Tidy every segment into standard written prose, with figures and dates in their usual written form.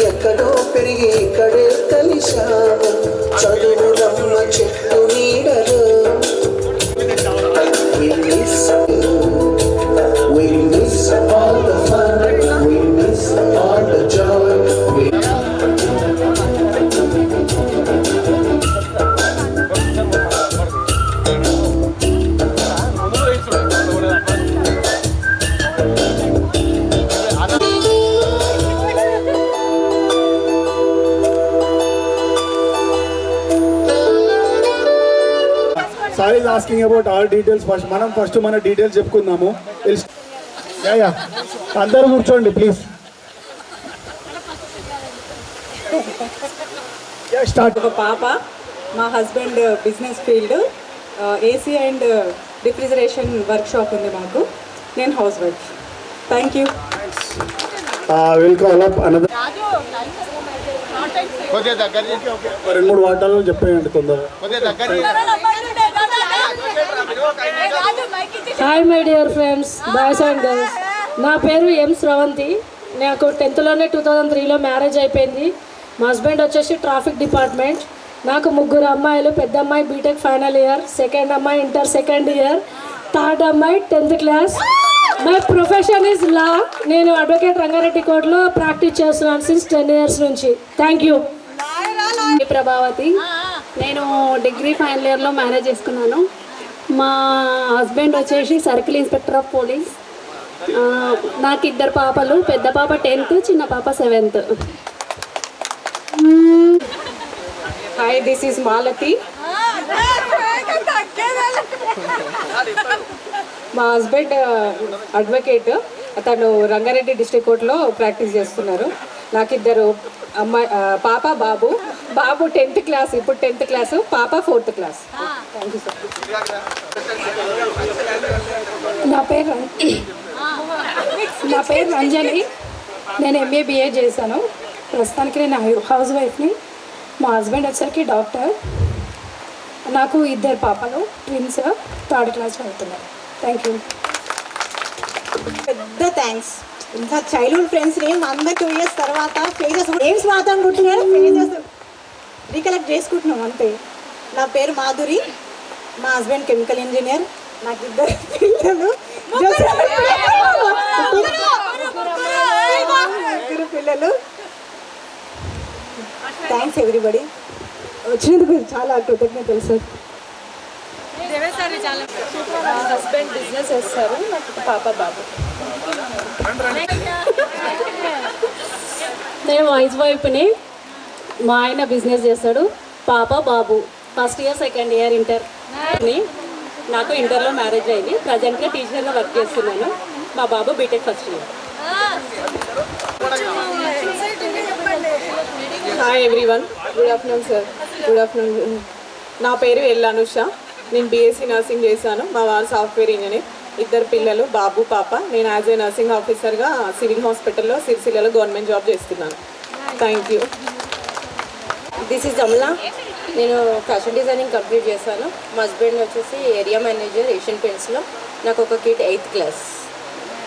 ఎక్కడో పెరిగి ఇక్కడే కలిశాము చదువులమ్మ చెట్టు నీడలో We miss all the fun, we miss all the joy. Sari is asking about all details first. మనం ఫస్ట్ మన డీటెయిల్స్ చెప్పుకుందాము. యా అందరూ కూర్చోండి ప్లీజ్. స్టార్ట్. ఒక పాప, మా husband business field, AC and refrigeration work shop ఉంది మాకు. నేను house wife. Thank you. Will call up another కొద్దిగా దగ్గర చేసి రెండు మూడు వాటాలు చెప్పేయండి తొందరగా. కొద్దిగా దగ్గర చేసి hi my dear friends, boys and girls. నా పేరు ఎం శ్రవంతి. నాకు 10th 2003లో మ్యారేజ్ అయిపోయింది. మా హస్బెండ్ వచ్చేసి ట్రాఫిక్ డిపార్ట్మెంట్. నాకు 3 అమ్మాయిలు. పెద్ద అమ్మాయి బీటెక్ ఫైనల్ ఇయర్, సెకండ్ అమ్మాయి ఇంటర్ సెకండ్ ఇయర్, థర్డ్ అమ్మాయి 10th class. My profession is law. నేను అడ్వకేట్ రంగారెడ్డి కోర్టులో ప్రాక్టీస్ చేస్తున్నాను సిన్స్ 10 years నుంచి. Thank you. ప్రభావతి. నేను డిగ్రీ ఫైనల్ ఇయర్లో మ్యారేజ్ చేసుకున్నాను. మా హస్బెండ్ వచ్చేసి సర్కిల్ ఇన్స్పెక్టర్ ఆఫ్ పోలీస్. నాకు 2 పాపలు. పెద్ద పాప 10th, చిన్న పాప 7th. Hi, this is Malathi. మా హస్బెండ్ అడ్వకేట్. అతను రంగారెడ్డి డిస్ట్రిక్ట్ కోర్టులో ప్రాక్టీస్ చేస్తున్నారు. నాకు 2 అమ్మాయి, పాప బాబు. బాబు 10th క్లాస్, ఇప్పుడు 10th క్లాసు. పాప 4th class. Thank you sir. నా పేరు రంజని. నేను MA BA చేశాను. ప్రస్తుతానికి నేను హౌస్ వైఫ్ని. మా హస్బెండ్ వచ్చేసరికి డాక్టర్. నాకు 2 పాపలు, ట్విన్స్, 3rd క్లాస్ చదువుతున్నారు. Thank you. పెద్ద థ్యాంక్స్. ఇంకా చైల్డ్హుడ్ ఫ్రెండ్స్ని అందరు 2 years తర్వాత ఫేజెస్ నేమ్స్ మాట్లాడుకుంటున్నారు, ఫేజెస్ రీకలెక్ట్ చేసుకుంటున్నాం అంతే. నా పేరు మాధురి. మా హస్బెండ్ కెమికల్ ఇంజనీర్. నాకు 2 పిల్లలు, 2 పిల్లలు. Thanks everybody. వచ్చినందుకు చాలా కృతజ్ఞతలు సార్. మా హస్బెండ్ బిజినెస్ చేస్తారు. నాకు పాప బాబు. నేను వైస్ వైఫ్ని. మా ఆయన బిజినెస్ చేస్తాడు. పాప బాబు. ఫస్ట్ ఇయర్ సెకండ్ ఇయర్ ఇంటర్ని. నాకు ఇంటర్లో మ్యారేజ్ అయింది. ప్రజెంట్గా టీచర్గా వర్క్ చేస్తున్నాను. మా బాబు BTech first year. Hi everyone, good afternoon sir. Good afternoon. నా పేరు ఎల్ అనుష. నేను BSc నర్సింగ్ చేశాను. మా వారు సాఫ్ట్వేర్ ఇంజనీర్. 2 పిల్లలు, బాబు పాప. నేను యాజ్ ఏ నర్సింగ్ ఆఫీసర్గా సివిల్ హాస్పిటల్లో సిరిసిల్లలో గవర్నమెంట్ జాబ్ చేస్తున్నాను. Thank you. This is Amala. నేను ఫ్యాషన్ డిజైనింగ్ కంప్లీట్ చేశాను. మా హస్బెండ్ వచ్చేసి ఏరియా మేనేజర్ ఏషియన్ పెయింట్స్లో. నాకు ఒక కిడ్ 8th క్లాస్.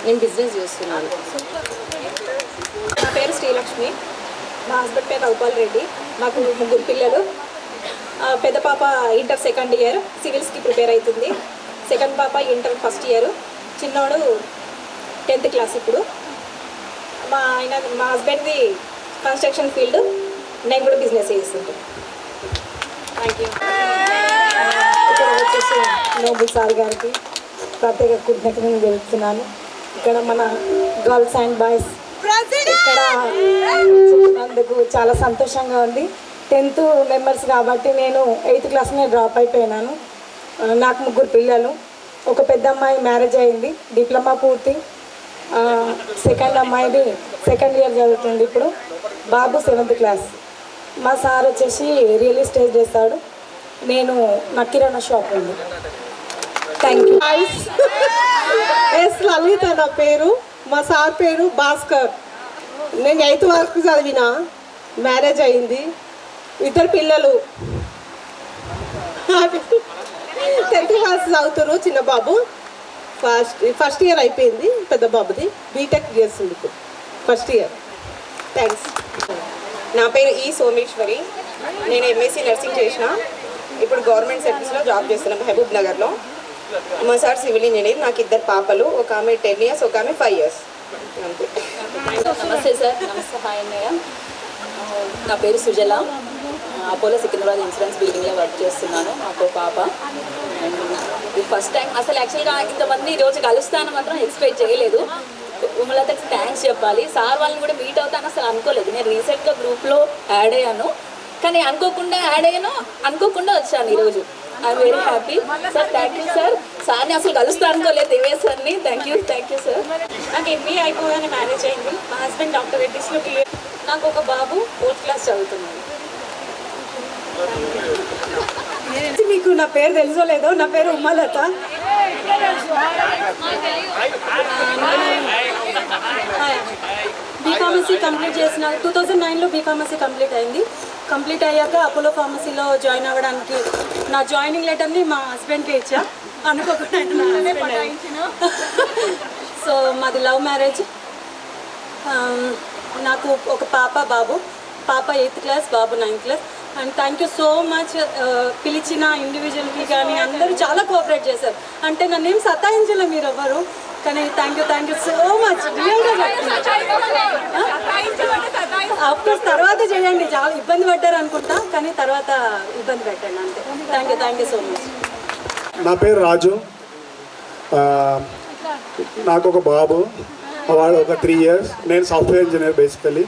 నేను బిజినెస్ చేస్తున్నాను. నా పేరు శ్రీలక్ష్మి. మా హస్బెండ్ పేరు రఘుపాల్ రెడ్డి. మాకు 3 పిల్లలు. పెద్ద పాప ఇంటర్ సెకండ్ ఇయర్, సివిల్స్కి ప్రిపేర్ అవుతుంది. సెకండ్ పాప ఇంటర్ ఫస్ట్ ఇయర్. చిన్నోడు 10th క్లాస్ ఇప్పుడు. మా హస్బెండ్ది కన్స్ట్రక్షన్ ఫీల్డ్. నేను కూడా బిజినెస్ చేస్తుంటాను. Thank you. ఇక్కడ వచ్చేసి నోబుల్ సార్ గారికి ప్రత్యేక కృతజ్ఞతలు తెలుపుతున్నాను. ఇక్కడ మన గర్ల్స్ అండ్ బాయ్స్ ఇక్కడ చెప్పినందుకు చాలా సంతోషంగా ఉంది. 10th మెంబర్స్ కాబట్టి నేను 8th క్లాస్నే డ్రాప్ అయిపోయినాను. నాకు 3 పిల్లలు. ఒక పెద్ద అమ్మాయి మ్యారేజ్ అయింది, డిప్లొమా పూర్తి. సెకండ్ అమ్మాయిది సెకండ్ ఇయర్ చదువుతుంది ఇప్పుడు. బాబు 7th క్లాస్. మా సార్ వచ్చేసి రియల్ ఎస్టేట్ చేస్తాడు. నేను నా కిరాణా షాప్ ఉంది. Thank you. ఎస్ లలిత నా పేరు. మా సార్ పేరు భాస్కర్. నేను 8th వరకు చదివిన. మ్యారేజ్ అయింది. 2 పిల్లలు. 10th క్లాస్ చదువుతారు. చిన్న బాబు ఫస్ట్ ఇయర్ అయిపోయింది. పెద్ద బాబుది బీటెక్ చేస్తుంది ఇప్పుడు ఫస్ట్ ఇయర్. థ్యాంక్స్. నా పేరు ఈ సోమేశ్వరి. నేను MSc నర్సింగ్ చేసిన. ఇప్పుడు గవర్నమెంట్ సర్వీస్లో జాబ్ చేస్తున్నాను మహబూబ్ నగర్లో. మా సార్ సివిల్ ఇంజనీర్. నాకు 2 పాపలు. ఒక ఆమె 10 years, ఒక ఆమె 5 years. అంతే. నమస్తే సార్. నమస్తే. హాయ్ అన్నయ్య. నా పేరు సుజల. అపోలో సికింద్రాబాద్ ఇన్సూరెన్స్ బిల్డింగ్లో వర్క్ చేస్తున్నాను. నాకు పాప. ఇది ఫస్ట్ టైం అసలు యాక్చువల్గా ఇంతమంది ఈరోజు కలుస్తాను మాత్రం ఎక్స్పెక్ట్ చేయలేదు. మిమ్మల్ని థ్యాంక్స్ చెప్పాలి. సార్ వాళ్ళని కూడా మీట్ అవుతాను అసలు అనుకోలేదు. నేను రీసెంట్గా గ్రూప్లో యాడ్ అయ్యాను, కానీ అనుకోకుండా యాడ్ అయ్యాను, అనుకోకుండా వచ్చాను ఈరోజు. I'm very happy sir. Thank you sir. సార్ని అసలు కలుస్తా అనుకోలేదు, దివ్య సార్ని. Thank you sir. నాకు MBA అయిపోగానే మ్యారేజ్ అయింది. మా హస్బెండ్ డాక్టర్ రెడ్డిస్లో క్లియర్. నాకు ఒక బాబు 4th క్లాస్ చదువుతున్నాడు. మీకు నా పేరు తెలుసో లేదో, నా పేరు ఉమాలత. బీఫార్మసీ కంప్లీట్ చేసిన 2009లో బీఫార్మసీ కంప్లీట్ అయింది. కంప్లీట్ అయ్యాక అపోలో ఫార్మసీలో జాయిన్ అవ్వడానికి నా జాయినింగ్ లెటర్ని మా హస్బెండ్కి ఇచ్చా. అనుకోకుండా సో మాది లవ్ మ్యారేజ్. నాకు ఒక బాబు. పాప 8th class, Babu 9th class. And thank you so much. పిలిచిన ఇండివిజువల్కి కానీ అందరూ చాలా కోఆపరేట్ చేశారు. అంటే నన్ను ఏం సతాయించలే మీరు ఎవ్వరు, కానీ థ్యాంక్ యూ సో మచ్. రియల్గా అఫ్కోర్స్ తర్వాత చేయండి, చాలా ఇబ్బంది పడ్డారు అనుకుంటా, కానీ తర్వాత ఇబ్బంది పెట్టండి అంతే. Thank you so much. నా పేరు రాజు. నాకు ఒక బాబు, వాడు ఒక 3 years. నేను software engineer basically.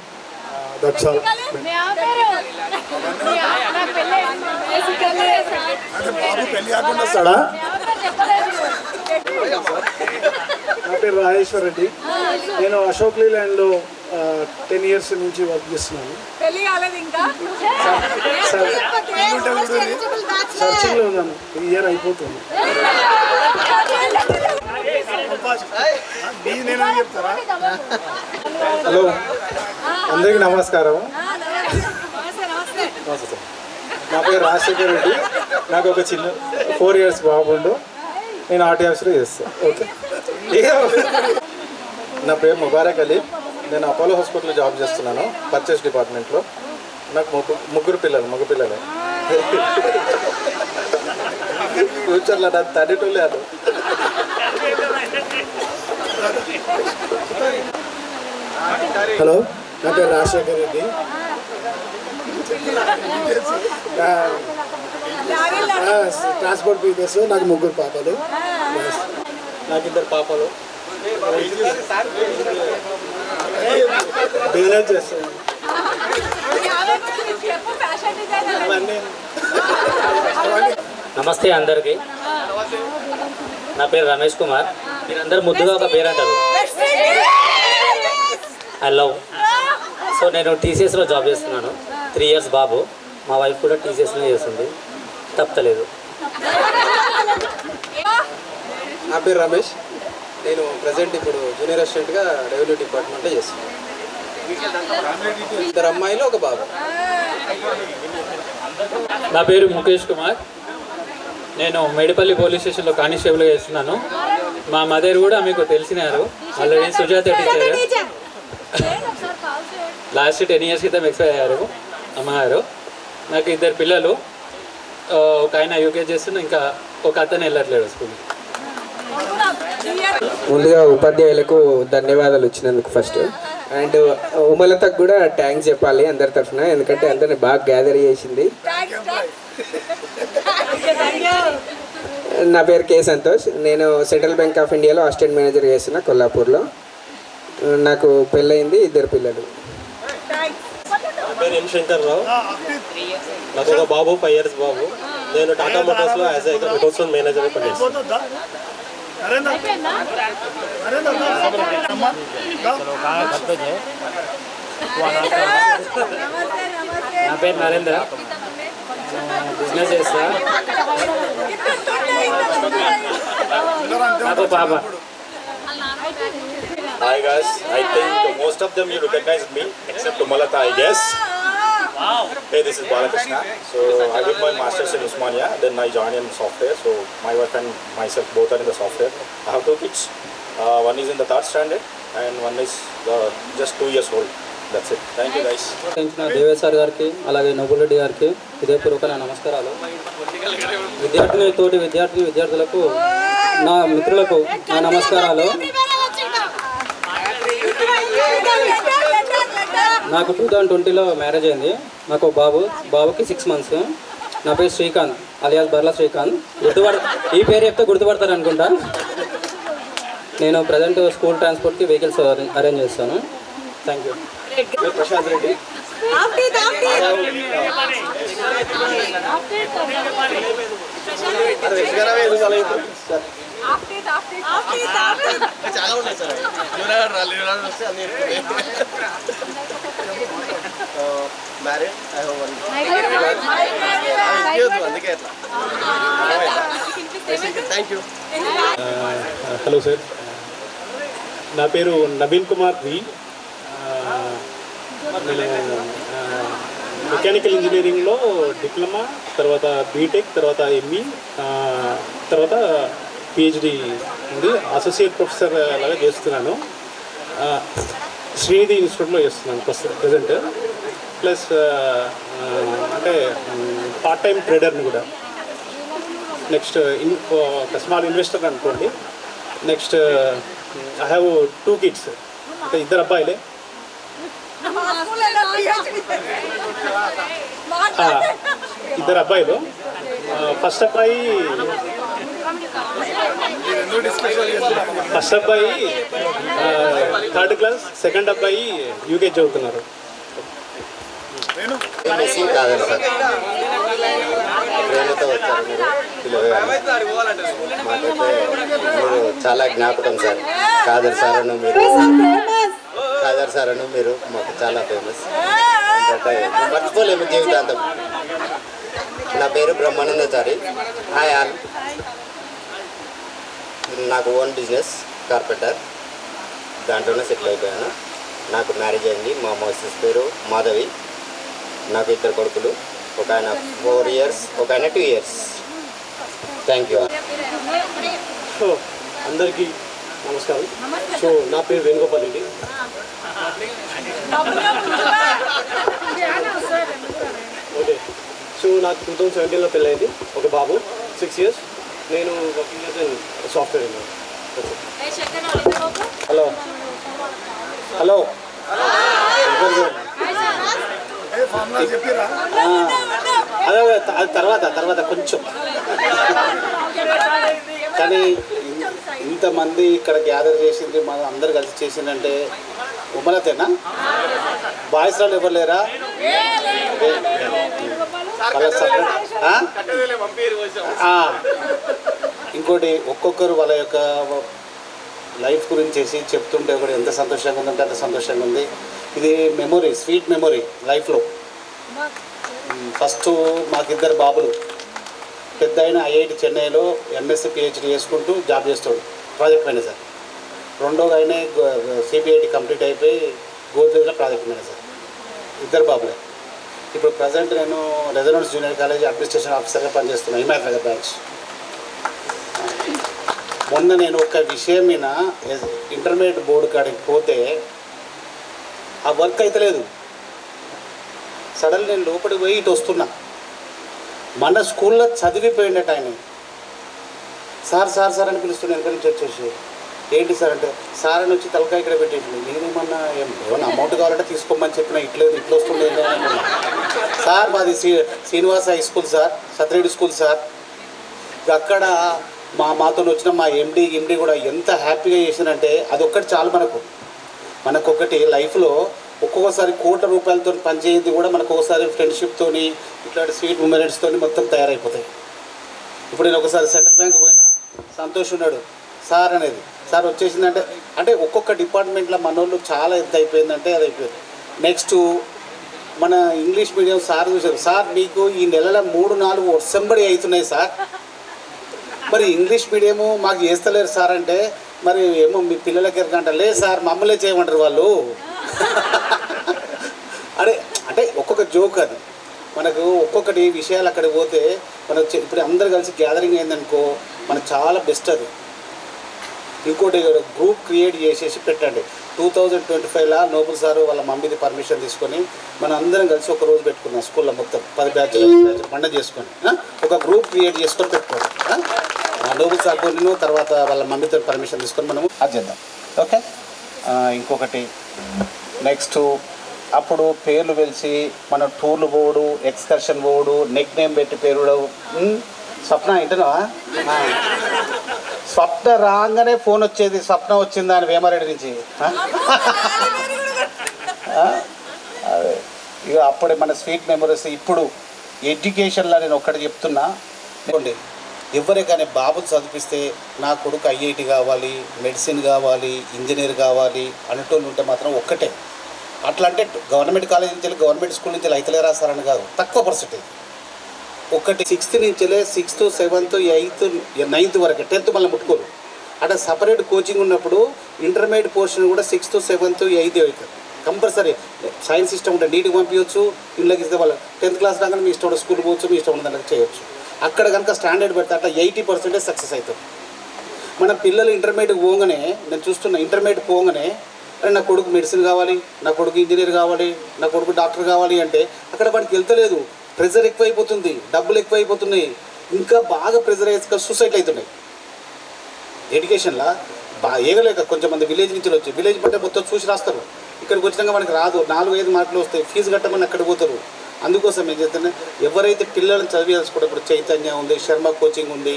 That's all. వస్తాడా? నా పేరు రాజేశ్వర్ రెడ్డి. నేను అశోక్ లీలాండ్లో 10 years నుంచి వర్క్ చేస్తున్నాను. సర్చింగ్లో ఉన్నాను. ఈ ఇయర్ అయిపోతుంది. హలో, అందరికీ నమస్కారం. నా పేరు రాజశేఖర్ రెడ్డి. నాకు ఒక చిన్న 4 years బాబుండు. నేను ఆర్టీ ఆఫీస్లో చేస్తాను. ఓకే. నా పేరు ముబారక్ అలీ. నేను అపోలో హాస్పిటల్లో జాబ్ చేస్తున్నాను, పర్చేస్ డిపార్ట్మెంట్లో. నాకు ముగ్గురు పిల్లలు, మగ పిల్లలే. ఫ్యూచర్లో నాకు తండ్రిటోళ్ళే అను. హలో, నా పేరు రాజశేఖర్ రెడ్డి. Transport business. నాకు 3 పాపలు. నాకు 2 పాపలు. బిజినెస్ చేస్తాను. నమస్తే అందరికీ. నా పేరు రమేష్ కుమార్. మీరందరూ ముద్దుగా ఒక పేరు అంటారు, ఐ లవ్. సో నేను టీసీఎస్లో జాబ్ చేస్తున్నాను. 3 years బాబు. మా వైఫ్ కూడా టీసీఎస్లో చేస్తుంది, తప్పలేదు. నా పేరు రమేష్. నేను ప్రజెంట్ ఇప్పుడు జూనియర్ అసిస్టెంట్గా రెవెన్యూ డిపార్ట్మెంట్లో చేస్తున్నాను. 2 అమ్మాయిలు, ఒక బాబు. నా పేరు ముఖేష్ కుమార్. నేను మేడిపల్లి పోలీస్ స్టేషన్లో కానిస్టేబుల్గా చేస్తున్నాను. మా మదర్ కూడా మీకు తెలిసినారు already, Sujatha teacher. Last 10 years క్రితం ఎక్స్పైర్ అయ్యారు అమ్మగారు. నాకు 2 పిల్లలు. ఒక ఆయన యూకే చేస్తున్నా, ఇంకా ఒక అతను వెళ్ళట్లేడు స్కూల్కి. ముందుగా ఉపాధ్యాయులకు ధన్యవాదాలు ఇచ్చినందుకు ఫస్ట్. అండ్ ఉమలతకు కూడా థ్యాంక్స్ చెప్పాలి అందరి తరఫున, ఎందుకంటే అందరిని బాగా గ్యాదర్ చేసింది. నా పేరు కే సంతోష్. నేను సెంట్రల్ బ్యాంక్ ఆఫ్ ఇండియాలో అసిస్టెంట్ మేనేజర్ చేస్తున్నా కొల్లాపూర్లో. నాకు పెళ్ళయింది, 2 పిల్లలు. నా పేరు ఎం శంకర్ రావు. నాకు ఒక బాబు, 5 years బాబు. నేను టాటా మోటార్స్లో యాజ్ ఏ మెటోస్ మేనేజర్గా పనిచేస్తాను. నా పేరు నరేంద్ర. బిజినెస్ చేస్తా. నాకు పాప. Hi guys, I think most of them you recognized me except Umalata, I guess. Hey, this is Balakrishna. So I did my masters in Usmania, then I joined in software. So my wife and myself both are in the software. I have 2 kids. One is in the 3rd standard and one is just 2 years old. That's it. Thank you guys. Devesh sir గారికి, అలాగే Nobel Reddy గారికి హృదయపూర్వక నమస్కారాలు. విద్యార్థులకు, నా మిత్రులకు నా నమస్కారాలు. నాకు 2020లో మ్యారేజ్ అయింది. నాకు బాబుకి 6 months. నా పేరు శ్రీకాంత్, అలియాస్ బర్లా శ్రీకాంత్. ఈ పేరు చెప్తే గుర్తుపడతారు అనుకుంటా. నేను ప్రజెంట్ స్కూల్ ట్రాన్స్పోర్ట్కి వెహికల్స్ అరేంజ్ చేస్తాను. Thank you. ప్రశాంత్ రెడ్డి. చాలా ఉన్నాయి సార్. మ్యారేజ్ అందుకే హలో సార్, నా పేరు నవీన్ కుమార్ వి. నేను మెకానికల్ ఇంజనీరింగ్లో డిప్లొమా, తర్వాత బీటెక్, తర్వాత ఎంఈ, తర్వాత పిహెచ్డి ఉంది. అసోసియేట్ ప్రొఫెసర్ లాగా చేస్తున్నాను. శ్రీనిధి ఇన్స్టిట్యూట్లో చేస్తున్నాను ప్రజెంట్. ప్లస్ అంటే పార్ట్ టైం ట్రేడర్ని కూడా. నెక్స్ట్ ఒక స్మాల్ ఇన్వెస్టర్ అనుకోండి. నెక్స్ట్ ఐ హ్యావ్ 2 kids, అంటే 2 అబ్బాయిలే. 2 అబ్బాయిలు. ఫస్ట్ అబ్బాయి 3rd క్లాస్, సెకండ్ అబ్బాయి యూకేజీ చదువుతున్నారు. కాదర్ సార్, ప్రేమతో వచ్చారు మీరు మాకైతే మీరు చాలా జ్ఞాపకం సార్. కాదర్ సార్ అను మీరు మాకు చాలా ఫేమస్. ఎందుకంటే మర్చిపోలేము జీవితాంతం. నా పేరు బ్రహ్మానందచారి. Hi all. నాకు ఓన్ బిజినెస్ కార్పెంటర్, దాంట్లోనే సెటిల్ అయిపోయాను. నాకు మ్యారేజ్ అయింది. మా మిస్సెస్ పేరు మాధవి. నాకు 2 కొడుకులు. ఒక ఆయన 4 years, ఒక ఆయన 2 years. Thank you. సో అందరికీ నమస్కారం. సో నా పేరు వేణుగోపాల్ రెడ్డి. ఓకే. సో నాకు 2017లో పెళ్ళైంది. ఒక బాబు 6 years. నేను వర్కింగ్ యాజ్ ఎన్ సాఫ్ట్వేర్ ఇంజనీర్. హలో హలో అదే అది తర్వాత కొంచెం. కానీ ఇంతమంది ఇక్కడ గ్యాదర్ చేసింది మనం అందరు కలిసి చేసిందంటే ఉమలతేనా? బాయ్స్ వాళ్ళు ఎవరు లేరా? ఇంకోటి ఒక్కొక్కరు వాళ్ళ యొక్క లైఫ్ గురించి చేసి చెప్తుంటే కూడా ఎంత సంతోషంగా ఉందంటే అంత సంతోషంగా ఉంది. ఇది మెమొరీ, స్వీట్ మెమొరీ లైఫ్లో. ఫస్ట్ మాకు 2 బాబులు. పెద్ద ఆయన ఐఐటి చెన్నైలో ఎంఎస్సీ పిహెచ్డి చేసుకుంటూ జాబ్ చేస్తాడు, ప్రాజెక్ట్ మేనేజర్. రెండోది ఆయన సిబిఐటి కంప్లీట్ అయిపోయి గోద్రేజ్లో ప్రాజెక్ట్ మేనేజర్. 2 బాబులే. ఇప్పుడు ప్రజెంట్ నేను రెసిడెన్స్ జూనియర్ కాలేజ్ అడ్మినిస్ట్రేషన్ ఆఫీసర్గా పనిచేస్తున్నాను, హిమాయత్ నగర్ బ్రాంచ్. మొన్న నేను ఒక విషయం మీద ఇంటర్మీడియట్ బోర్డు కాడికి పోతే ఆ వర్క్ అయితే లేదు. సడన్ నేను లోపలికి పోయి ఇటు వస్తున్నా. మన స్కూల్లో చదివిపోయిండట ఆయన. సార్ సార్ సార్ అని పిలుస్తున్నా. వెనక నుంచి వచ్చేసి ఏంటి సార్ అంటే, సార్ అని వచ్చి తలకాయ ఇక్కడ పెట్టేసి నేనేమన్నా ఏమన్నా అమౌంట్ కావాలంటే తీసుకోమని చెప్పిన, ఇట్లా వస్తుండే సార్. మాది Srinivasa high school sir, Satreddy school sir. అక్కడ మాతో వచ్చిన మా ఎండి కూడా ఎంత హ్యాపీగా చేసినంటే అదొక్కటి చాలు మనకొకటి లైఫ్లో. ఒక్కొక్కసారి కోట్ల రూపాయలతో పనిచేయింది కూడా మనకు ఒకసారి ఫ్రెండ్షిప్తోని ఇట్లాంటి స్వీట్ మూమెంట్స్తో మొత్తం తయారైపోతాయి. ఇప్పుడు నేను ఒకసారి సెంట్రల్ బ్యాంక్ పోయినా, సంతోష్ ఉన్నాడు సార్ అనేది. సార్ వచ్చేసిందంటే అంటే ఒక్కొక్క డిపార్ట్మెంట్లో మనోళ్ళు చాలా ఎంత అయిపోయిందంటే అది అయిపోయింది. నెక్స్ట్ మన ఇంగ్లీష్ మీడియం సార్ చూసారు. సార్ మీకు ఈ నెలలో 3-4 వర్సంబడి అవుతున్నాయి సార్, మరి ఇంగ్లీష్ మీడియము మాకు చేస్తలేరు సార్ అంటే, మరి ఏమో మీ పిల్లల దగ్గర అంటే లేదు సార్ మమ్మల్నే చేయమంటారు వాళ్ళు. అంటే ఒక్కొక్క జోక్ అది. మనకు ఒక్కొక్కటి విషయాలు అక్కడికి పోతే మనకు ఇప్పుడు అందరు కలిసి గ్యాదరింగ్ అయిందనుకో మనకు చాలా బెస్ట్ అది. ఇంకోటి గ్రూప్ క్రియేట్ చేసేసి పెట్టండి. 2025లో నోబుల్ సారు వాళ్ళ మమ్మీది పర్మిషన్ తీసుకొని మనం అందరం కలిసి ఒక రోజు పెట్టుకున్నాం. స్కూల్లో మొత్తం 10 బ్యాచ్లు పండుగ చేసుకొని ఒక గ్రూప్ క్రియేట్ చేసుకొని పెట్టుకోండి. నోబుల్ సార్ నేను తర్వాత వాళ్ళ మమ్మీతో పర్మిషన్ తీసుకొని మనము అది చేద్దాం. ఓకే. ఇంకొకటి నెక్స్ట్ అప్పుడు పేర్లు వెలిసి మన టూర్లు పోవడు, ఎక్స్కర్షన్ పోవడు, నెక్ నేమ్ పెట్టి పేరు. స్వప్న ఏంటనో స్వప్న రాగానే ఫోన్ వచ్చేది, స్వప్న వచ్చిందా అని వేమారెడ్డి నుంచి. ఇక అప్పుడే మన స్వీట్ మెమరీస్. ఇప్పుడు ఎడ్యుకేషన్లో నేను ఒక్కటి చెప్తున్నా, ఎవరికైనా బాబు చదివిస్తే నా కొడుకు ఐఐటి కావాలి, మెడిసిన్ కావాలి, ఇంజనీర్ కావాలి అనేటోళ్ళు ఉంటే మాత్రం ఒక్కటే. అట్లా అంటే గవర్నమెంట్ కాలేజ్ నుంచి గవర్నమెంట్ స్కూల్ నుంచి అయితే రాస్తారని కాదు, తక్కువ పర్సెంటేజ్. ఒకటి 6th నుంచి 6th, 7th, 8th, 9th వరకు, 10th మళ్ళీ ముట్టుకోరు. అక్కడ సపరేట్ కోచింగ్ ఉన్నప్పుడు ఇంటర్మీడియట్ పోర్షన్ కూడా 6th, 7th, 8th అవుతుంది కంపల్సరీ. సైన్స్ ఇష్టం ఉంటే నీట్గా పంపించవచ్చు, ఇళ్ళకి ఇస్తే వాళ్ళ 10th క్లాస్ దాకా మీ ఇష్టం ఉంటే స్కూల్ పోవచ్చు, మీ ఇష్టం ఉన్న దానికి చేయొచ్చు. అక్కడ కనుక స్టాండర్డ్ పెడితే అట్లా 80% సక్సెస్ అవుతుంది. మన పిల్లలు ఇంటర్మీడియట్ పోగానే నేను చూస్తున్నా, ఇంటర్మీడియట్ పోగానే అరే నా కొడుకు మెడిసిన్ కావాలి, నా కొడుకు ఇంజనీర్ కావాలి, నా కొడుకు డాక్టర్ కావాలి అంటే అక్కడ వాడికి వెళ్తలేదు. ప్రెజర్ ఎక్కువైపోతుంది, డబ్బులు ఎక్కువైపోతున్నాయి, ఇంకా బాగా ప్రెజర్ అయ్యి సూసైడ్ అవుతున్నాయి. ఎడ్యుకేషన్లో ఏగలేక కొంచెం మంది విలేజ్ నుంచి వచ్చి విలేజ్ పట్టే మొత్తం చూసి రాస్తారు. ఇక్కడికి వచ్చినాక మనకి రాదు, 4-5 మార్కులు వస్తాయి, ఫీజు కట్టమని అక్కడ పోతారు. అందుకోసం ఏం చేస్తున్నా, ఎవరైతే పిల్లలను చదివేసుకోవడం, ఇప్పుడు చైతన్య ఉంది, శర్మ కోచింగ్ ఉంది,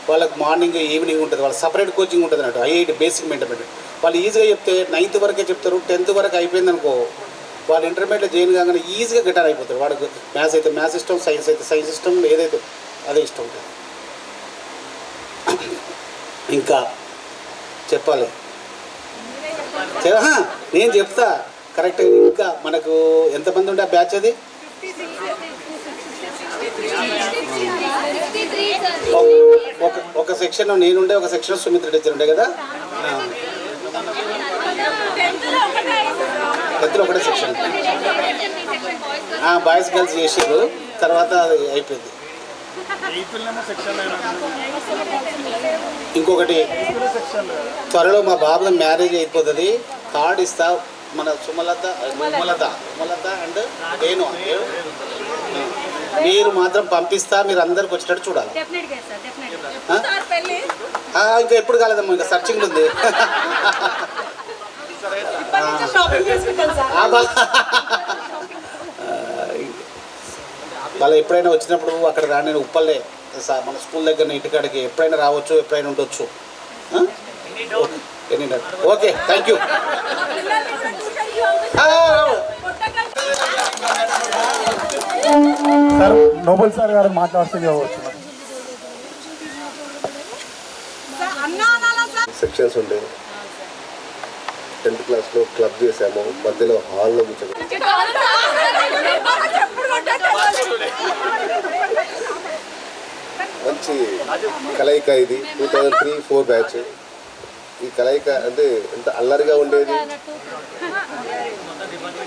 వాళ్ళకి మార్నింగ్ ఈవినింగ్ ఉంటుంది, వాళ్ళకి సపరేట్ కోచింగ్ ఉంటుంది అన్నట్టు. ఐఐటి బేసిక్ మెంటమెంట్ వాళ్ళు ఈజీగా చెప్తే 9th వరకే చెప్తారు, 10th వరకు అయిపోయింది అనుకో, వాళ్ళు ఇంటర్మీడియట్లో జాయిన్ కాగానే ఈజీగా గిటార్ అయిపోతారు. వాడికి మ్యాథ్స్ అయితే మ్యాథ్స్ ఇష్టం, సైన్స్ అయితే సైన్స్ ఇష్టం, ఏదైతే అదే ఇష్టం ఉంటుంది. ఇంకా చెప్పాలి, నేను చెప్తా కరెక్ట్. ఇంకా మనకు ఎంతమంది ఉండే బ్యాచ్ అది? ఒక సెక్షన్ నేనుండే, ఒక సెక్షన్ సుమిత్ర టీచర్ ఉండే కదా. 10th ఒకటే సెక్షన్, బాయ్స్ గర్ల్స్ చేసారు, తర్వాత అది అయిపోయింది. ఇంకొకటి త్వరలో మా బాబు మ్యారేజ్ అయిపోతుంది, కార్డు ఇస్తా. మన సుమలత అండ్ నేను మీరు మాత్రం పంపిస్తా, మీరు అందరికి వచ్చేటట్టు చూడాలి. ఇంకా ఎప్పుడు కాలేదమ్మా, ఇంకా సర్చింగ్ ఉంది. వాళ్ళు ఎప్పుడైనా వచ్చినప్పుడు అక్కడ రా, నేను ఉప్పల్లే మన స్కూల్ దగ్గర ఇంటికాడికి ఎప్పుడైనా రావచ్చు, ఎప్పుడైనా ఉండొచ్చు. Okay, thank you. Sir Nobel sir గారు మాట్లాడుతుంది కావచ్చు. సెక్షన్స్ ఉండే 10th క్లాస్లో క్లబ్ చేసాము, మధ్యలో హాల్లో కూర్చొని మంచి కలయిక. ఇది 2003-04 బ్యాచ్. ఈ కలయిక అంటే ఎంత అల్లరిగా ఉండేది.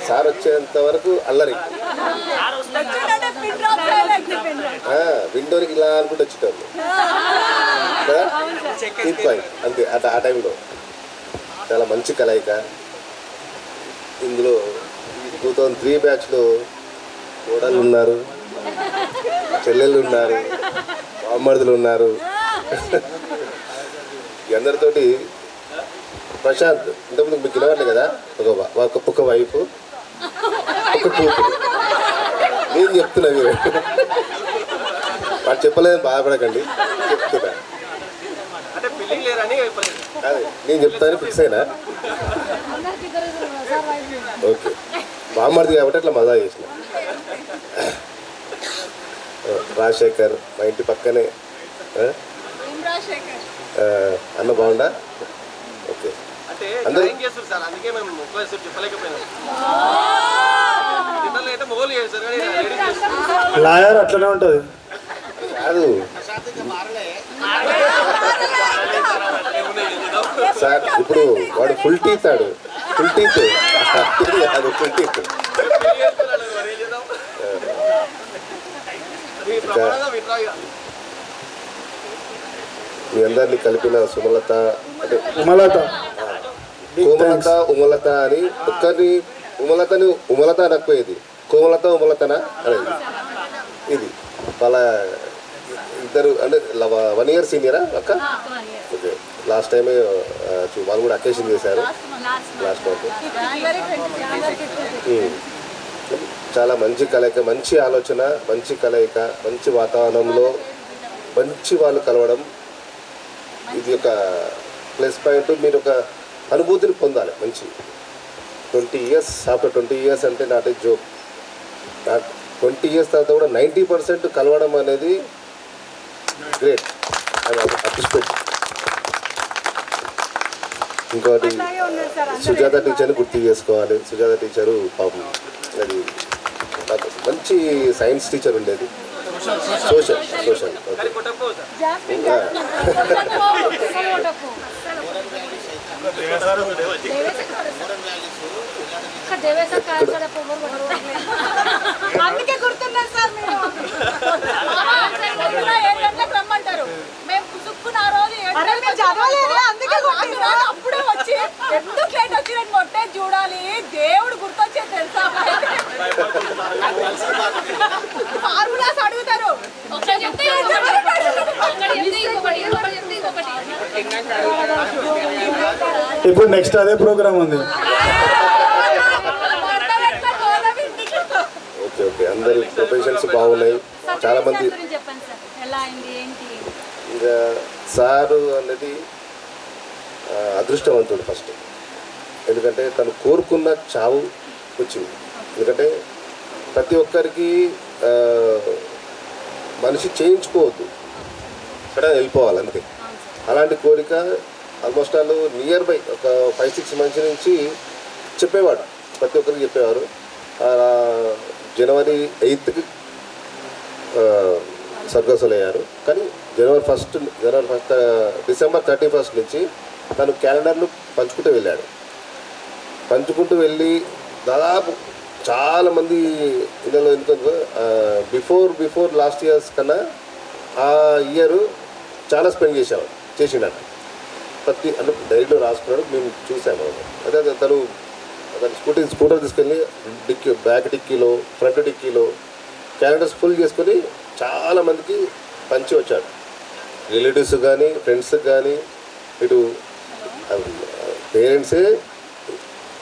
సార్ వచ్చేంత వరకు అల్లరి, విండోకి ఇలా అనుకుంటూ వచ్చేటోళ్ళు కదా, అంతే. ఆ టైంలో చాలా మంచి కలయిక. ఇందులో 2003 బ్యాచ్లో కోడళ్ళు ఉన్నారు, చెల్లెళ్ళు ఉన్నారు, బామ్మర్దులు ఉన్నారు. అందరితోటి ప్రశాంత్ ఇంతకుముందు మీకు వినవాలి కదా, ఒక వైఫ్, ఒక కూతురు. నేను చెప్తున్నా, మీరు వాడు చెప్పలేదని బాధపడకండి, చెప్తున్నా. అదే నేను చెప్తాను, ఫిక్స్ అయినా. ఓకే, బామ్మర్ది కాబట్టి అట్లా మజా చేసిన. రాజశేఖర్ మా ఇంటి పక్కనే. అన్న బాగుండా? ఓకే, అందరూ లాయర్ అట్లనే ఉంటుంది కాదు సార్. ఇప్పుడు వాడు ఫుల్ టీత్, ఫుల్ టీత్ కాదు, ఫుల్ టీత్. మీ అందరినీ కలిపిన సుమలత అంటే కోమలత ఉమలత అని ఒక్కరిని ఉమలత అనకపోయేది, ఉమలతనా అనేది. ఇది వాళ్ళ ఇద్దరు అంటే 1 year సీనియరా అక్క? ఓకే, లాస్ట్ టైమే వాళ్ళు కూడా అకేషన్ చేశారు లాస్ట్ మంత్. చాలా మంచి కలయిక, మంచి ఆలోచన, మంచి కలయిక, మంచి వాతావరణంలో మంచి వాళ్ళు కలవడం, ఇది ఒక ప్లస్ పాయింట్. మీరు ఒక అనుభూతిని పొందాలి మంచి. 20 years, ఆఫ్టర్ 20 years అంటే నాట్ ఏ జోక్. 20 years తర్వాత కూడా 90% కలవడం అనేది గ్రేట్, అది అప్రిషియేట్. ఇంకోటి సుజాత టీచర్ని గుర్తు చేసుకోవాలి. సుజాత టీచరు పాపం అది నాకు మంచి సైన్స్ టీచర్ ఉండేది, సోషల్. ఓకే, అందుకే గుర్తున్నారు సార్ మీరు. 7 గంటలకు రమ్మంటారు, మేము పుసుక్కున ఆ రోజు అప్పుడే వచ్చి ఎందుకు లేట్ వచ్చి నేను మొట్టే చూడాలి, దేవుడు గుర్తొచ్చేది తెలుసా. ఫార్ములాస్ అడుగుతారు, ఇప్పుడు నెక్స్ట్ అదే ప్రోగ్రామ్ ఉంది. ఓకే ఓకే, అందరి ప్రొఫెషన్స్ బాగున్నాయి. చాలా మంది చెప్పండి సార్, ఎలా అయింది ఏంటి? ఇంకా సారు అనేది అదృష్టవంతుడు ఫస్ట్. ఎందుకంటే తను కోరుకున్న చావు వచ్చింది. ఎందుకంటే ప్రతి ఒక్కరికి మనిషి చేయించుకోవద్దు, ఇక్కడ వెళ్ళిపోవాలి అంతే. అలాంటి కోరిక ఆల్మోస్ట్ వాళ్ళు నియర్ బై ఒక 5-6 మంత్స్ నుంచి చెప్పేవాడు, ప్రతి ఒక్కరికి చెప్పేవారు. జనవరి 8కి స్వర్గస్థులయ్యారు. కానీ జనవరి 1 డిసెంబర్ 31 నుంచి తను క్యాలెండర్లు పంచుకుంటూ వెళ్ళాడు. పంచుకుంటూ వెళ్ళి దాదాపు చాలామంది ఇందులో ఎందుకంటే బిఫోర్ లాస్ట్ ఇయర్స్ కన్నా ఆ ఇయర్ చాలా స్పెండ్ చేసిండట. ప్రతి అంటే డైరీలో రాసుకున్నాడు, మేము చూసాము. అదే తను స్కూటర్ తీసుకెళ్ళి బ్యాక్ డిక్కీలో ఫ్రంట్ డిక్కీలో క్యాలెండర్స్ ఫుల్ చేసుకొని చాలామందికి పంచి వచ్చాడు. రిలేటివ్స్ కానీ ఫ్రెండ్స్కి కానీ, ఇటు పేరెంట్సే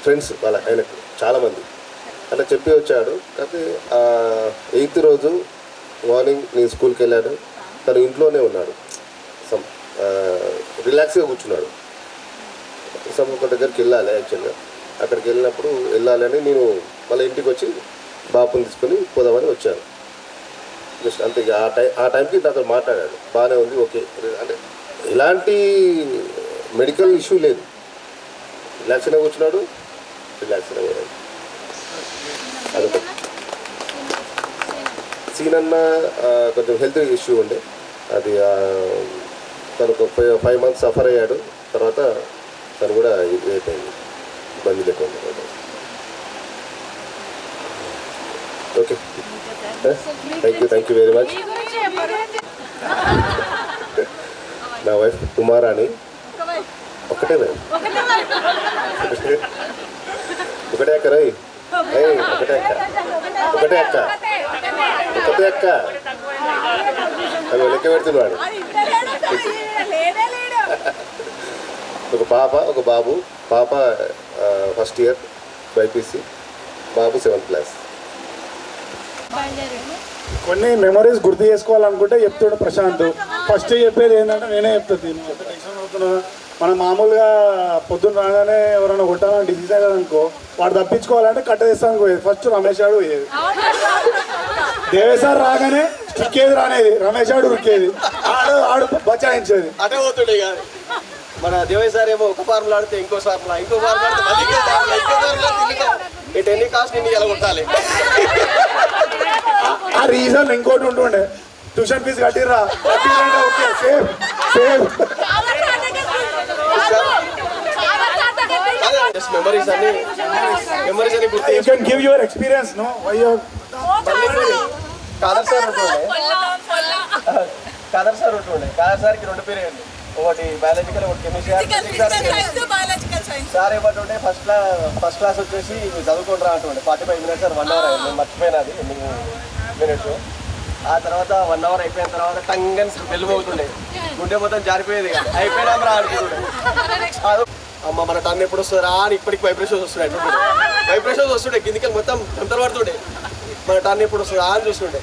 ఫ్రెండ్స్ వాళ్ళ ఆయనకు చాలామంది అలా చెప్పి వచ్చాడు. కాకపోతే 8th రోజు మార్నింగ్ నేను స్కూల్కి వెళ్ళాడు, తను ఇంట్లోనే ఉన్నాడు. రిలాక్స్గా కూర్చున్నాడు. ఒక దగ్గరికి వెళ్ళాలి యాక్చువల్గా. అక్కడికి వెళ్ళినప్పుడు వెళ్ళాలని నేను మళ్ళీ ఇంటికి వచ్చి బాపుని తీసుకొని పోదామని వచ్చాను. జస్ట్ అంతే. ఆ టైంకి నాతో మాట్లాడాడు, బాగానే ఉంది, ఓకే. అంటే ఎలాంటి మెడికల్ ఇష్యూ లేదు, రిలాక్స్గా కూర్చున్నాడు, రిలాక్స్గా పోయాడు. అదొక సీన్ అన్న కొంచెం హెల్త్ ఇష్యూ ఉండే, అది తను ఒక 5 months సఫర్ అయ్యాడు. తర్వాత తను కూడా అయిపోయింది, ఇబ్బంది లేకుండా. Okay, thank you very much. నా వైఫ్ కుమారాణి. ఒకటే వైఫ్, ఒకటే అక్క రై, ఒకటే అక్క అని లెక్క పెడుతున్నాడు. ఒక పాప ఒక బాబు. పాప ఫస్ట్ ఇయర్ బైపీసీ, బాబు 7th క్లాస్. కొన్ని మెమరీస్ గుర్తు చేసుకోవాలనుకుంటే చెప్తుండే ప్రశాంత్. ఫస్ట్ చెప్పేది ఏంటంటే నేనే చెప్తాను, టెన్షన్ అవుతున్నా. మనం మామూలుగా పొద్దున్న రాగానే ఎవరైనా కొట్టాలని డిసీజ్ అయ్యాడు అనుకో, వాడు తప్పించుకోవాలంటే కట్ట చేస్తానికి పోయేది. ఫస్ట్ రమేష్ ఆడు పోయేది, దేవేశారు రాగానే స్టిక్కేది రానేది, రమేష్ ఆడు ఉరికేది, ఆడు బచాయించేది. అటే పోతుండే కాదు. మన దేవేశారు ఏమో ఒక ఫార్ములా ఆడితే ఇంకో ఫార్ములా ఇటు ఎన్ని కాస్ట్ నిన్ను ఎలా కొట్టాలి. ఆ రీజన్ ఇంకోటి ఉంటుండే, ట్యూషన్ ఫీజు కట్టిర్రా, కట్టిరంటే ఓకే సేఫ్ సేఫ్. మెమరీస్ అని గుర్తు. You can give your experience. No why you Kadar sir ఉంటుండే, కాదర్ సార్కి 2 పీరియడ్లు, ఒకటి బయాలజికల్, ఒకటి కెమిస్ట్రీ. సార్ ఏమంటుండే ఫస్ట్ క్లాస్ వచ్చేసి చదువుకుంటారా అంటుండే. 45 minutes 1 hour అయింది, నేను మర్చిపోయినా అది ఎన్ని మినిట్స్. ఆ తర్వాత 1 hour అయిపోయిన తర్వాత టంగన్ బెల్లు మోగుతుండే, గుండె మొత్తం జారిపోయేది. అయిపోయినా ఆడుతుండే. అమ్మ మన టర్న్ ఎప్పుడు వస్తుందా అని ఇప్పటికి వైబ్రేషన్స్ వస్తుండే, కిందికి మొత్తం గంటలు పడుతుండే. మన టర్న్ ఎప్పుడు వస్తుందా అని చూస్తుండే.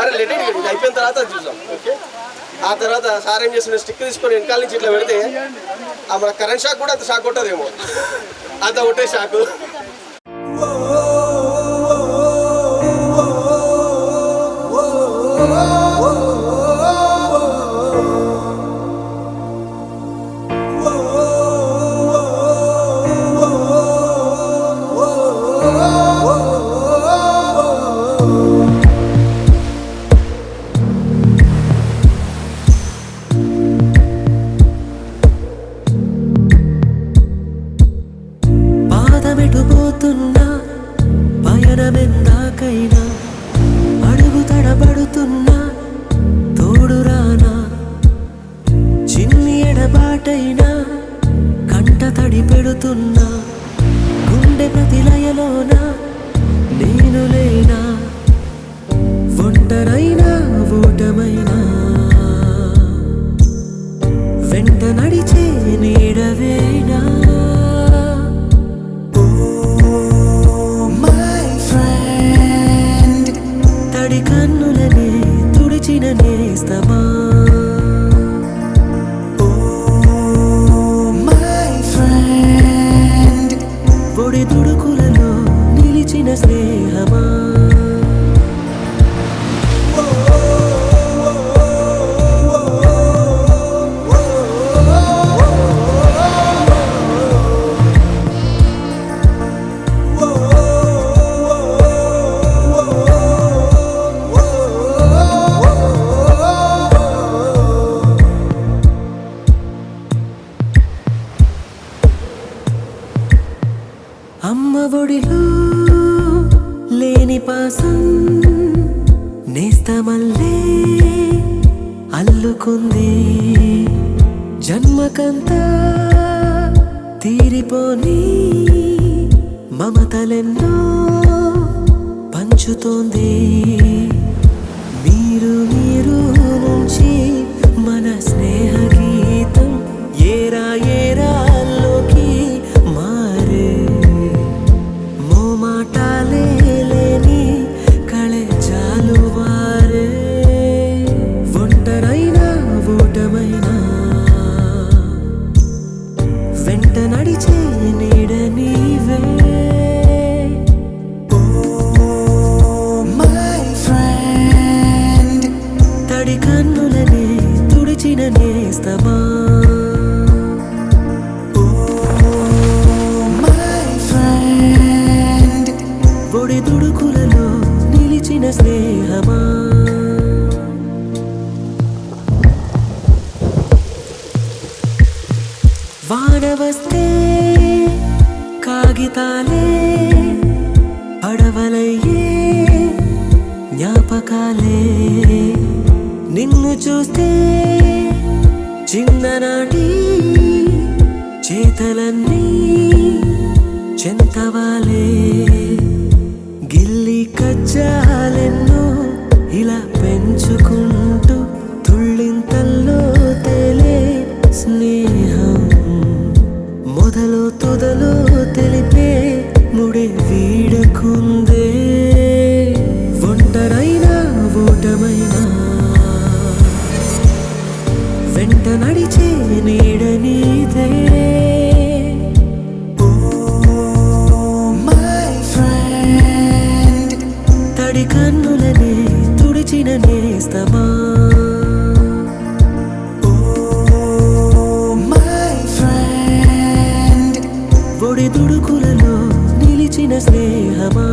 అరే లేటెడ్ ఇది అయిపోయిన తర్వాత అది చూసాం. ఓకే, ఆ తర్వాత సార్ ఏం చేస్తుండే, స్టిక్ తీసుకొని వెనకాల నుంచి ఇట్లా పెడితే మన కరెంట్ షాక్ కూడా అంత షాక్ కొట్టదేమో, అంత ఒకటే షాకు. ఓటమైనా వెంట నడిచే నీడవేనా మై ఫ్రెండ్ తడి కన్నులనే తుడిచిన నేస్తమా మై ఫ్రెండ్ పొడి తుడుకులలో నిలిచిన స్నేహమా అమ్మ ఒడిలో లేని పాసం నేస్తమల్లే అల్లుకుంది జన్మకంతా తీరిపోని మమతలెన్నో పంచుతోంది మీరు నుంచి మన స్నేహ గీతం ఏరా ఏరాల్లోకి మారే మోమాటాలే లేని కళే జాలువారే ఒంటరైనా ఓటమైనా వెంట నడిచే నీడ నీవే మై ఫ్రెండ్ తడి కన్నులనే తుడిచిన నేస్తమా మై ఫ్రెండ్ పొడి తుడుకులలో నిలిచిన స్నేహమా వాన వస్తే కాగితాలే పడవలయ్యే జ్ఞాపకాలే నిన్ను చూస్తే చిన్ననాటి చేతలన్నీ చెంతవాలే గిల్లి కజ్జాలెన్నో ఇలా పెంచుకుంటూ తుళ్ళింతల్లో తేలే స్నేహం మొదలు తొదలు తెలిపే ముడి వీడకుందే ఒంటరైనా ఓటమైనా వెంట నడిచే నీడ నీదే మై ఫ్రెండ్ తడి కన్నులనే తుడిచిన నేస్తమా మై ఫ్రెండ్ పొడి తుడుకులలో నిలిచిన స్నేహమా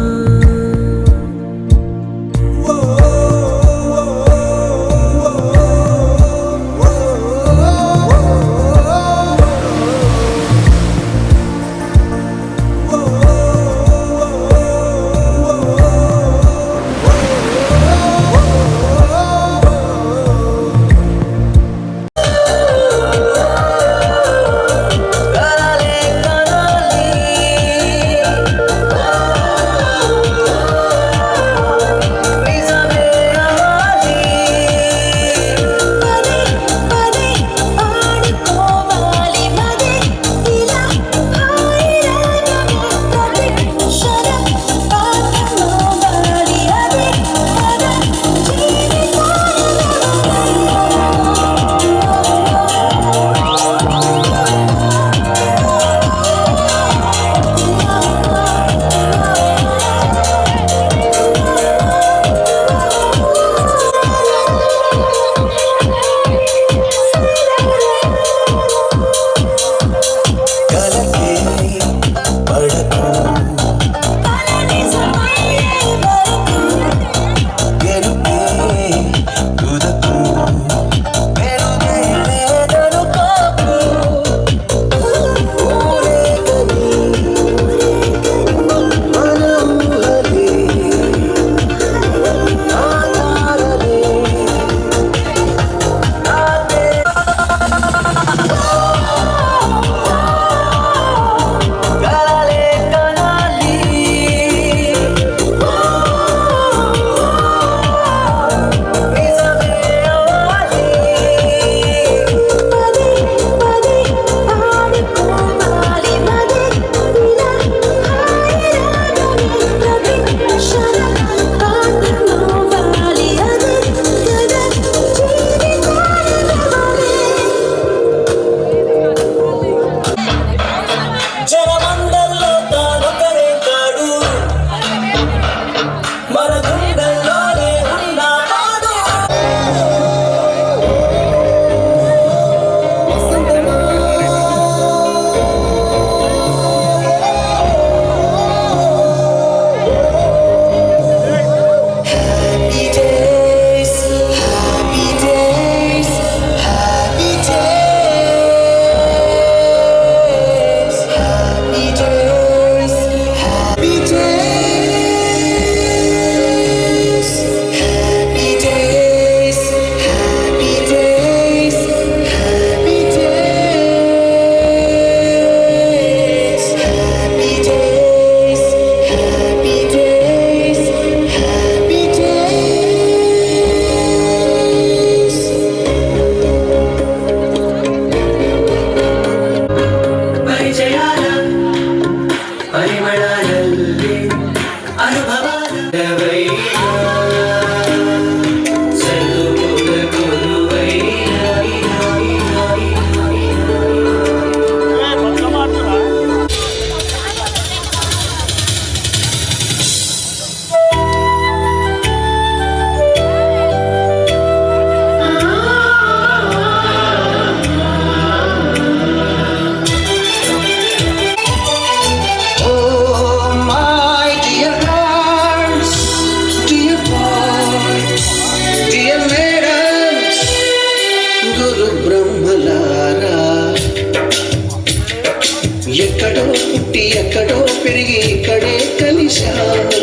కలిశాము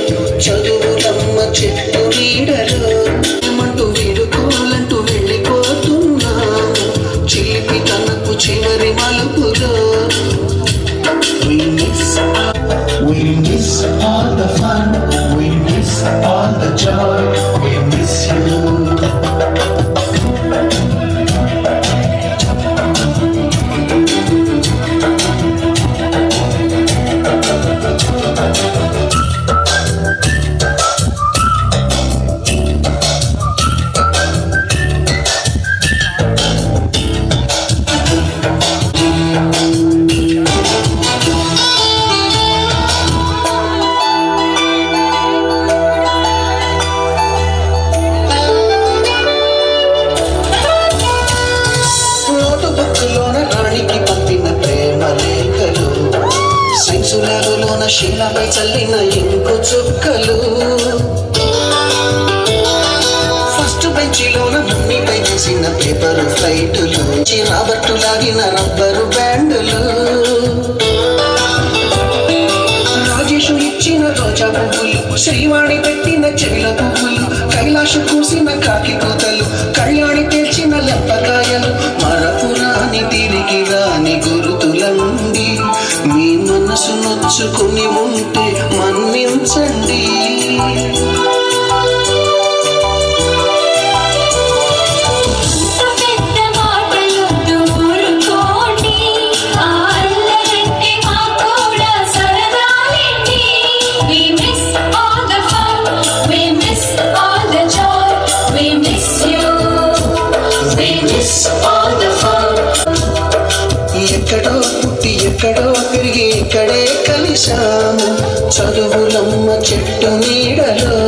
చదువులమ్మ చెట్టు నీడలో ఏమంటూ వీడుకోలంటూ వెళ్ళిపోతున్నాము చిలిపి తనకు చివరి మలుపులో We miss all the fun, we miss all the joy, we miss you. శిలపై చల్లిన ఇంకు చుక్కలు ఫస్ట్ బెంచిలోన మమ్మీపై చేసిన పేపర్ ఫ్లైటులు రాబట్టు లాగిన రబ్బరు బ్యాండులు రాజేషు ఇచ్చిన రోజా పువ్వులు శ్రీవాణి పెట్టిన చెవిల పువ్వులు కైలాషు కూసిన కాకి కూతలు కళ్యాణి తెచ్చిన లెప్పకాయలు మరపురాని తిరిగి రాని గురుతులండి మీ మనసు నొచ్చుకుని ఉంటే మన్నించండి ఎక్కడో పుట్టి ఎక్కడో పెరిగి ఇక్కడే కలిశాము చదువులమ్మ చెట్టు నీడలో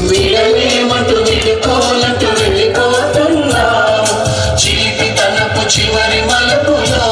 వీడలేమంటూ విడుకోలంటూ వెళ్ళిపోతున్నాము చిలిపి తనపు చివరి మలుపులో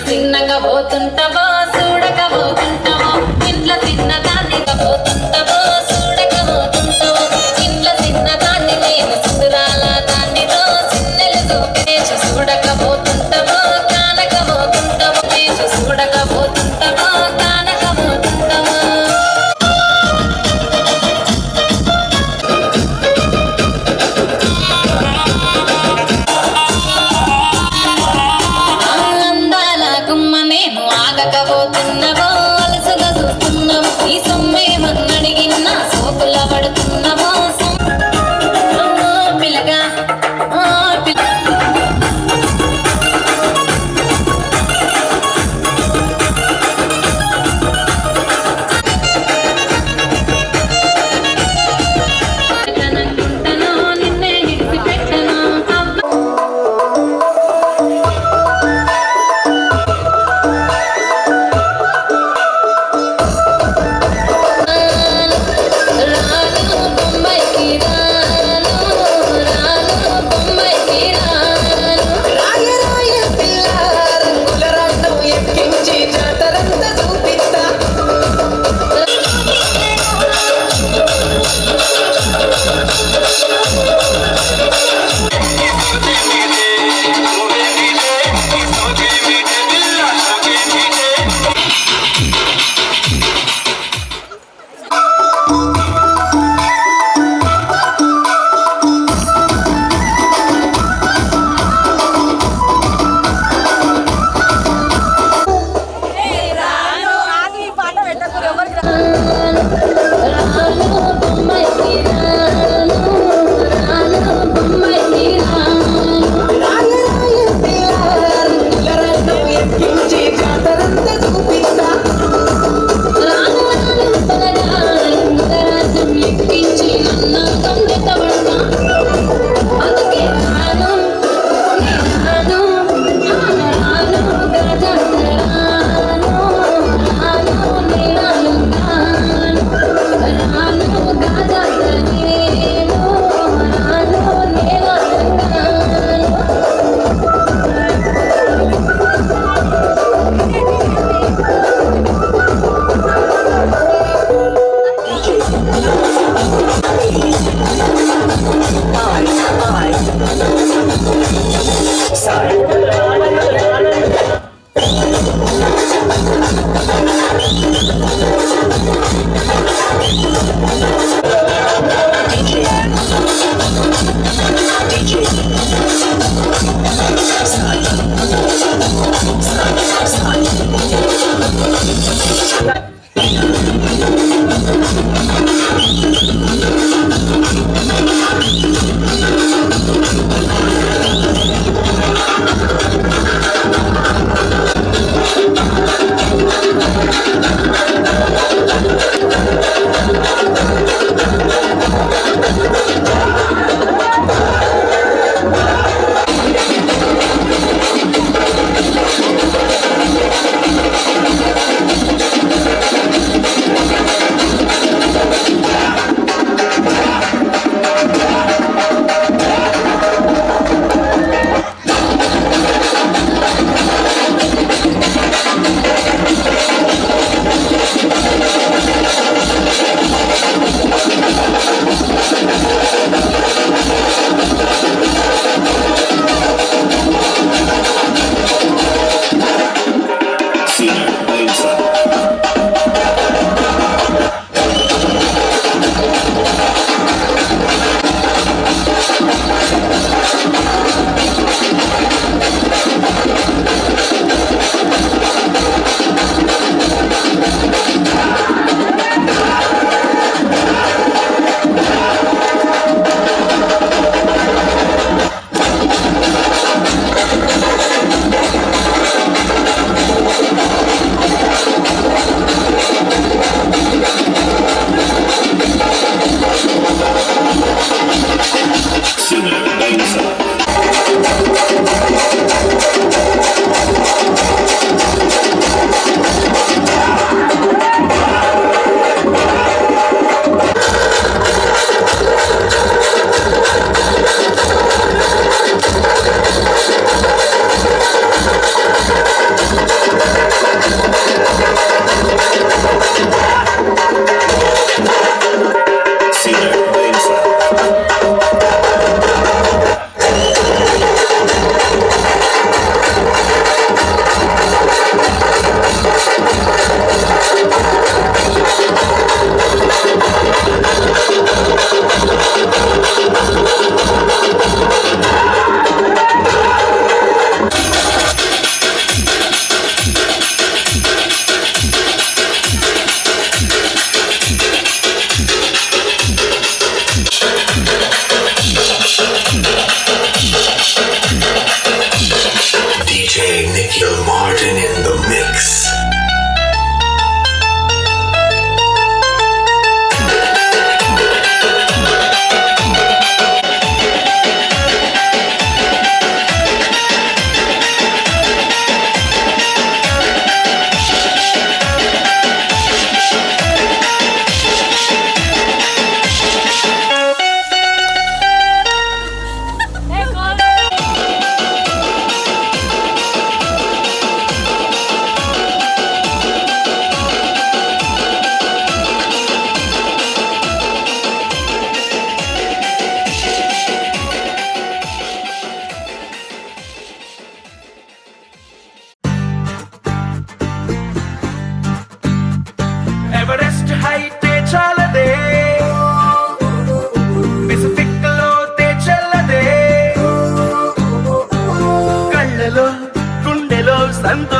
చిన్నగా పోతుంటావో చూడక పోతుంటావో ఇంట్లో చిన్నదాన్ని పోతుంటావో చూడక పోతుంటావో ఇంట్లో చిన్నదాన్ని నేను సుందరాల దాన్ని చూడకపోతున్నవో అలసగా చూస్తున్నావు ఈ సొమ్మేమన్నడిగిన్నా సోకుల పడుతున్నావో పిల్లగా నిన్నే హిడిసి పెట్టను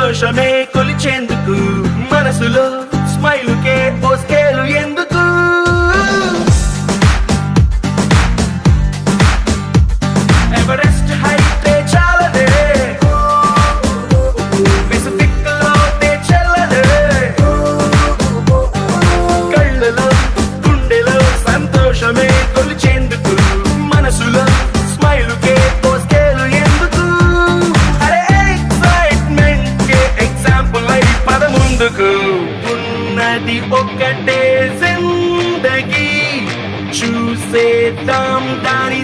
సంతోషమే కొలిచేందుకు మనసులో స్మైలుకే ఓ స్కేలు ఎందుకు ఎవరెస్ట్ హైటే చాలదే పెసిఫిక్ లోతే చెల్లదే కళ్ళలో గుండెలో సంతోషమే కొలిచేందుకు మనసులో స్మైలుకే ఓ స్కేలు ఎందుకు అరే ఎక్సైట్మెంట్ కే ఎగ్జాంపుల్ అయి పద ముందుకు ఉన్నది ఒక్కటే జిందగీ చూసేద్దాం దాని